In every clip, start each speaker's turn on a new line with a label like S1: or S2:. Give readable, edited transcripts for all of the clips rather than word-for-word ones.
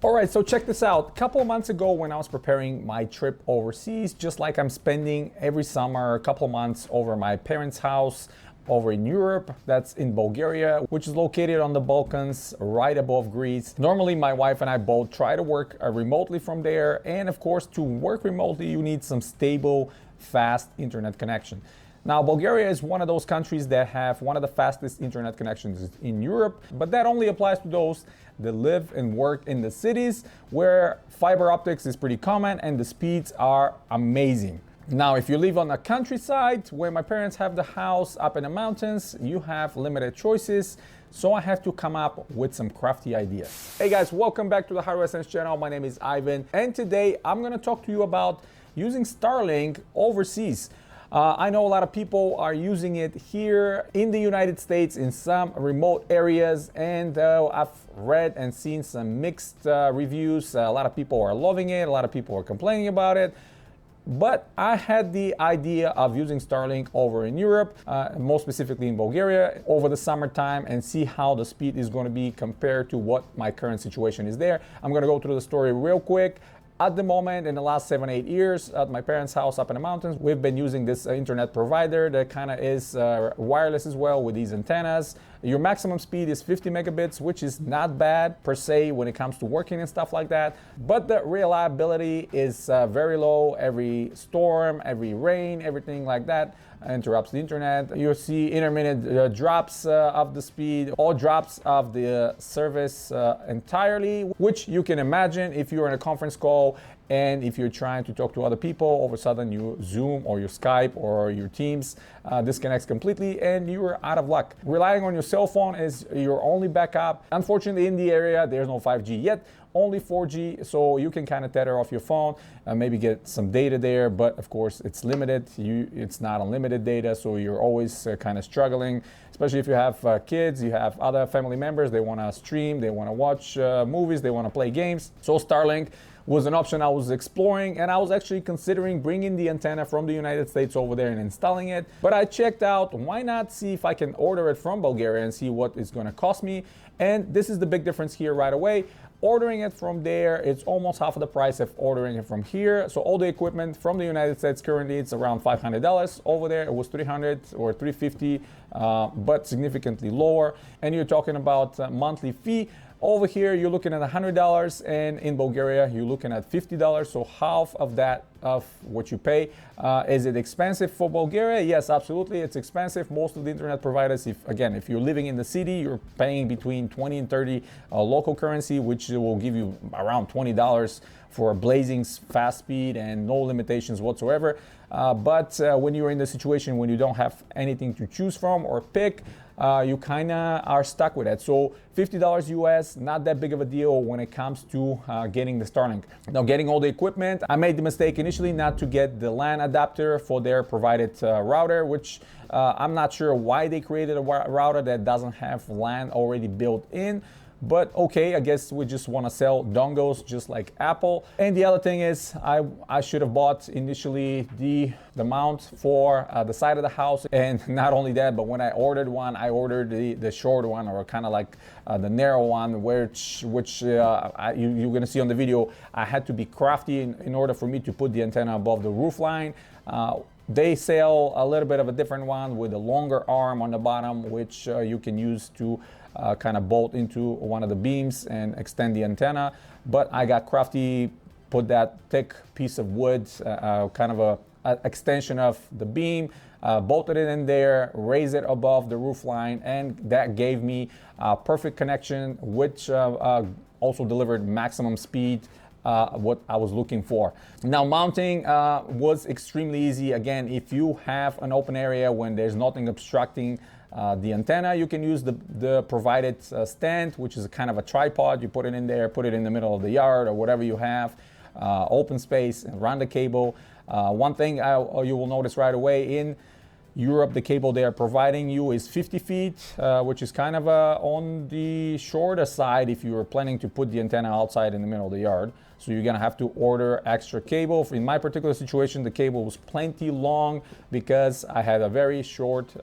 S1: All right, so check this out. A couple of months ago when I was preparing my trip overseas, just like I'm spending every summer a couple of months over my parents' house over in Europe, that's in Bulgaria, which is located on the Balkans, right above Greece. Normally, my wife and I both try to work remotely from there. And of course, to work remotely, you need some stable, fast internet connection. Now, Bulgaria is one of those countries that have one of the fastest internet connections in Europe, but that only applies to those that live and work in the cities where fiber optics is pretty common and the speeds are amazing. Now, if you live on the countryside where my parents have the house up in the mountains, you have limited choices. So I have to come up with some crafty ideas. Hey guys, welcome back to the Hardware Sense channel. My name is Ivan, and today I'm gonna talk to you about using Starlink overseas. I know a lot of people are using it here in the United States in some remote areas, and I've read and seen some mixed reviews. A lot of people are loving it, a lot of people are complaining about it. But I had the idea of using Starlink over in Europe, more specifically in Bulgaria, over the summertime and see how the speed is going to be compared to what my current situation is there. I'm going to go through the story real quick. At the moment, in the last 7-8 years, at my parents' house up in the mountains, we've been using this internet provider that kind of is wireless as well with these antennas. Your maximum speed is 50 megabits, which is not bad per se when it comes to working and stuff like that. But the reliability is very low. Every storm, every rain, everything like that interrupts the internet. You'll see intermittent drops of the speed, or drops of the service entirely, which you can imagine if you're in a conference call and if you're trying to talk to other people, all of a sudden your Zoom or your Skype or your Teams disconnects completely and you're out of luck. Relying on your cell phone is your only backup. Unfortunately, in the area, there's no 5G yet, only 4G, so you can kind of tether off your phone, maybe get some data there, but of course it's limited. It's not unlimited data, so you're always kind of struggling, especially if you have kids, you have other family members, they want to stream, they want to watch movies, they want to play games. So Starlink was an option I was exploring, and I was actually considering bringing the antenna from the United States over there and installing it. But I checked out, why not see if I can order it from Bulgaria and see what it's going to cost me. And this is the big difference here right away. Ordering it from there, it's almost half of the price of ordering it from here. So all the equipment from the United States currently it's around $500. Over there it was $300 or $350, but significantly lower. And you're talking about a monthly fee. Over here, you're looking at $100, and in Bulgaria, you're looking at $50, so half of that of what you pay. Is it expensive for Bulgaria? Yes, absolutely, it's expensive. Most of the internet providers, if you're living in the city, you're paying between 20 and 30 local currency, which will give you around $20 for a blazing fast speed and no limitations whatsoever. But when you're in the situation when you don't have anything to choose from or pick, you kind of are stuck with it. So $50 US, not that big of a deal when it comes to getting the Starlink. Now, getting all the equipment, I made the mistake initially not to get the LAN adapter for their provided router, which I'm not sure why they created a router that doesn't have LAN already built in. But okay, I guess we just want to sell dongles just like Apple. And the other thing is I should have bought initially the mount for the side of the house. And not only that, but when I ordered one, I ordered the short one, or kind of like the narrow one, which you're going to see on the video. I had to be crafty in order for me to put the antenna above the roof line. They sell a little bit of a different one with a longer arm on the bottom, which you can use to kind of bolt into one of the beams and extend the antenna. But I got crafty, put that thick piece of wood, kind of a extension of the beam, bolted it in there, raised it above the roof line, and that gave me a perfect connection, which also delivered maximum speed, what I was looking for. Now, mounting was extremely easy. Again, if you have an open area when there's nothing obstructing the antenna, you can use the provided stand, which is a kind of a tripod. You put it in there, put it in the middle of the yard or whatever you have, open space, and run the cable. One thing you will notice right away, in Europe, the cable they are providing you is 50 feet, which is kind of on the shorter side if you are planning to put the antenna outside in the middle of the yard. So you're gonna have to order extra cable. In my particular situation, the cable was plenty long because I had a very short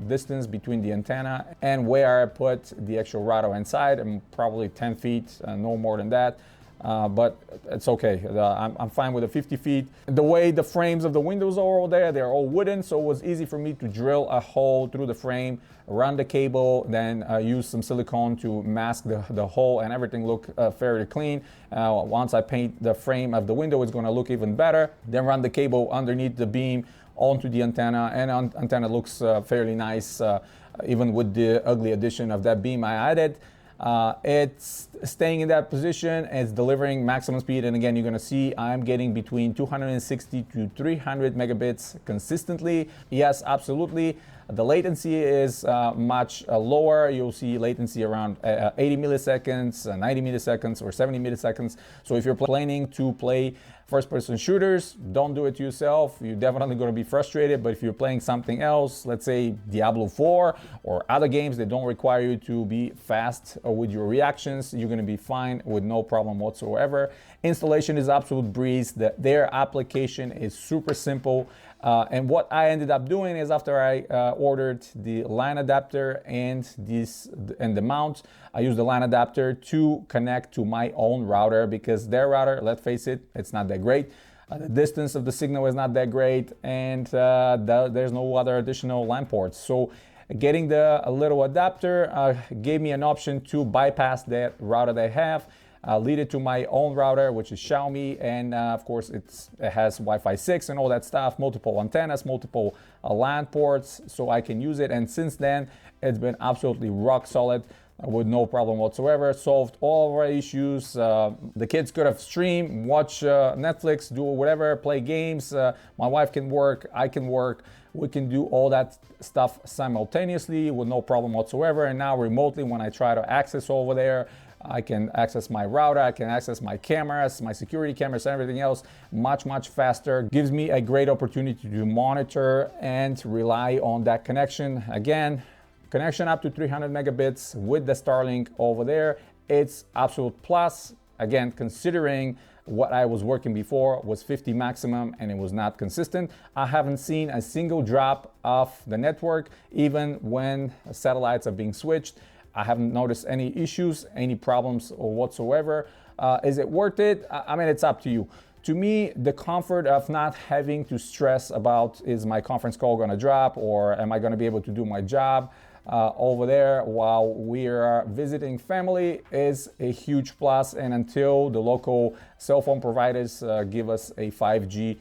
S1: distance between the antenna and where I put the actual router inside, and probably 10 feet, no more than that. but it's okay. I'm fine with the 50 feet. The way the frames of the windows are all there, they're all wooden, so it was easy for me to drill a hole through the frame, run the cable, then use some silicone to mask the hole, and everything look fairly clean. Once I paint the frame of the window, it's going to look even better. Then run the cable underneath the beam onto the antenna, and antenna looks fairly nice, even with the ugly addition of that beam I added. It's staying in that position, it's delivering maximum speed, and again, you're going to see I'm getting between 260 to 300 megabits consistently. Yes, absolutely. The latency is much lower. You'll see latency around 80 milliseconds, 90 milliseconds, or 70 milliseconds. So if you're planning to play first-person shooters, don't do it yourself. You're definitely going to be frustrated. But if you're playing something else, let's say Diablo 4 or other games that don't require you to be fast with your reactions, you're going to be fine with no problem whatsoever. Installation is absolute breeze. Their application is super simple. And what I ended up doing is, after I ordered the LAN adapter and the mount, I used the LAN adapter to connect to my own router, because their router, let's face it, it's not that great. The distance of the signal is not that great, and there's no other additional LAN ports. So getting the little adapter gave me an option to bypass that router they have, lead it to my own router, which is Xiaomi, and of course it has Wi-Fi 6 and all that stuff, multiple antennas, multiple LAN ports, so I can use it. And since then, it's been absolutely rock solid with no problem whatsoever. Solved all of our issues. The kids could have streamed, watch Netflix, do whatever, play games. My wife can work, I can work. We can do all that stuff simultaneously with no problem whatsoever. And now remotely, when I try to access over there, I can access my router, I can access my cameras, my security cameras, and everything else much faster. Gives me a great opportunity to monitor and rely on that connection. Again, connection up to 300 megabits with the Starlink over there. It's absolute plus. Again, considering what I was working before was 50 maximum and it was not consistent. I haven't seen a single drop of the network, even when satellites are being switched. I haven't noticed any issues, any problems whatsoever. Is it worth it? I mean, it's up to you. To me, the comfort of not having to stress about, is my conference call going to drop, or am I going to be able to do my job over there while we are visiting family, is a huge plus. And until the local cell phone providers give us a 5G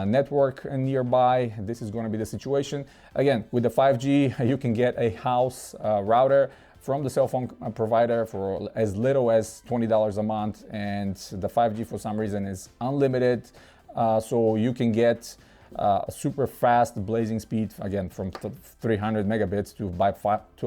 S1: network nearby, this is going to be the situation. Again, with the 5G, you can get a house router from the cell phone provider for as little as $20 a month, and the 5G for some reason is unlimited, so you can get super fast blazing speed, again from 300 megabits to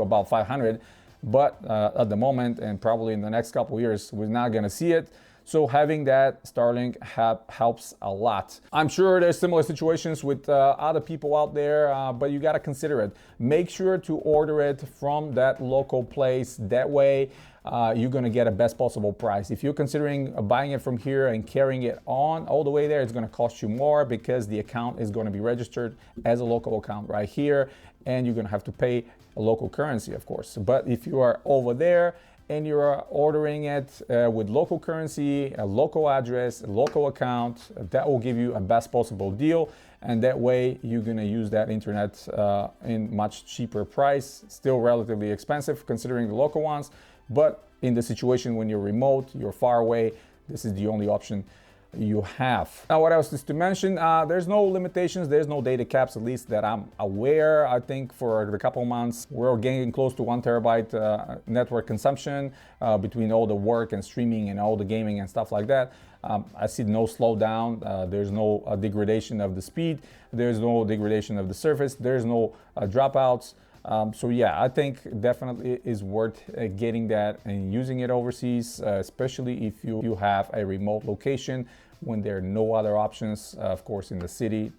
S1: about 500, but at the moment, and probably in the next couple of years, we're not going to see it. So having that Starlink helps a lot. I'm sure there's similar situations with other people out there, but you got to consider it. Make sure to order it from that local place. That way, you're going to get a best possible price. If you're considering buying it from here and carrying it on all the way there, it's going to cost you more, because the account is going to be registered as a local account right here, and you're going to have to pay a local currency, of course. But if you are over there and you're ordering it with local currency, a local address, a local account, that will give you a best possible deal. And that way you're gonna use that internet in much cheaper price, still relatively expensive considering the local ones. But in the situation when you're remote, you're far away, this is the only option you have. Now, what else is to mention? There's no limitations, there's no data caps, at least that I'm aware. I think for the couple months we're getting close to 1 terabyte network consumption between all the work and streaming and all the gaming and stuff like that. I see no slowdown, there's no degradation of the speed, there's no degradation of the surface, there's no dropouts. So yeah, I think definitely is worth getting that and using it overseas, especially if you have a remote location when there are no other options. Of course, in the city,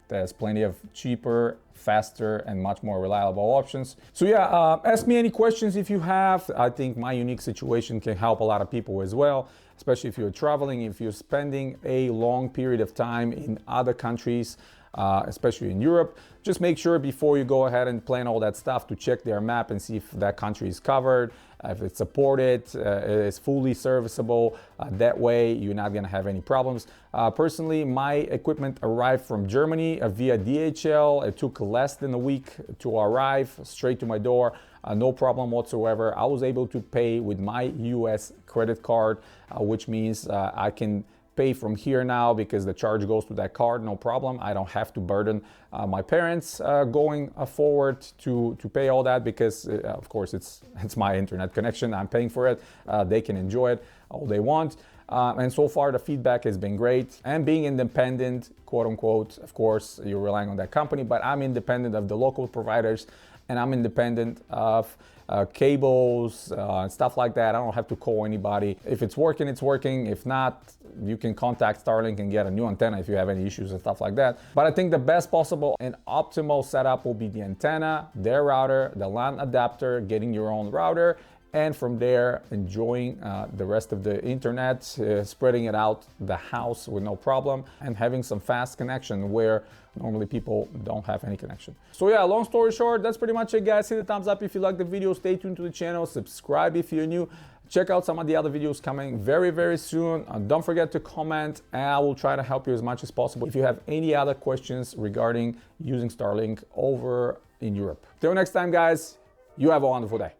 S1: there's plenty of cheaper, faster, and much more reliable options. So yeah, ask me any questions if you have. I think my unique situation can help a lot of people as well, especially if you're traveling, if you're spending a long period of time in other countries. especially in Europe. Just make sure before you go ahead and plan all that stuff to check their map and see if that country is covered, if it's supported, it is fully serviceable. That way you're not gonna have any problems. Personally, my equipment arrived from Germany via DHL. It took less than a week to arrive straight to my door. No problem whatsoever. I was able to pay with my US credit card, which means I can pay from here now because the charge goes to that card, no problem. I don't have to burden my parents going forward to pay all that because of course it's my internet connection. I'm paying for it. They can enjoy it all they want. And so far the feedback has been great. And being independent, quote unquote, of course you're relying on that company, but I'm independent of the local providers and I'm independent of cables, stuff like that. I don't have to call anybody. If it's working, it's working. If not, you can contact Starlink and get a new antenna if you have any issues and stuff like that. But I think the best possible and optimal setup will be the antenna, their router, the LAN adapter, getting your own router, and from there enjoying the rest of the internet, spreading it out the house with no problem, and having some fast connection where normally people don't have any connection. So yeah, long story short, that's pretty much it, guys. Hit the thumbs up if you like the video, stay tuned to the channel, subscribe if you're new, check out some of the other videos coming very soon. Don't forget to comment and I will try to help you as much as possible if you have any other questions regarding using Starlink over in Europe. Till next time, guys, you have a wonderful day.